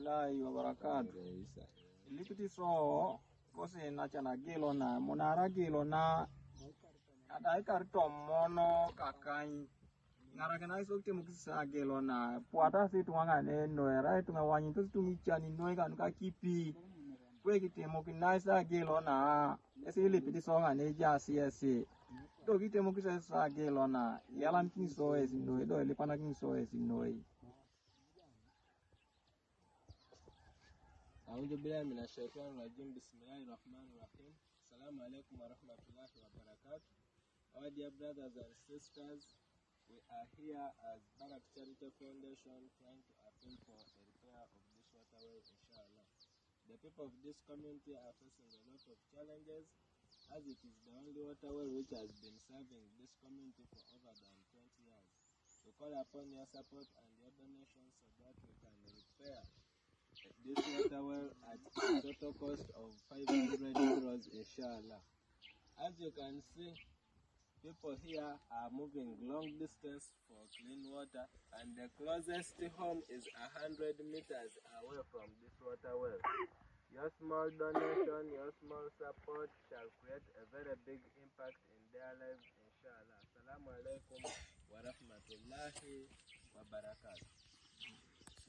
warahmatullahi wabarakatuh. Ilipiti so kosi na chana gilo na monara gilo na adai karto mono kakai ngarakana iso timu kisa gilo na puata si tuanga ne noera tunga wanyi tu tumichani noega nuka kipi kwe kitemo kinaisa gilo na esi ilipiti so ngane jasi esi do kitemo kisa sa gilo na yalan kinso esi noi do ilipana kinso esi noi. أعوذ بالله من الشيطان الرجيم بسم الله الرحمن الرحيم السلام عليكم ورحمة الله وبركاته. Our dear brothers and sisters, we are here as Barak Charity Foundation trying to appeal for a repair of this waterway, inshallah. The people of this community are facing a lot of challenges as it is the only waterway which has been serving this community for over than 20 years. We call upon your support and your donations so that we can repair this waterwell at a total cost of 500 euros, inshallah. As you can see, people here are moving long distance for clean water, and the closest home is 100 meters away from this waterwell. Your small donation, your small support shall create a very big impact in their lives, inshallah. Assalamu alaikum wa rahmatullahi wa barakatuh.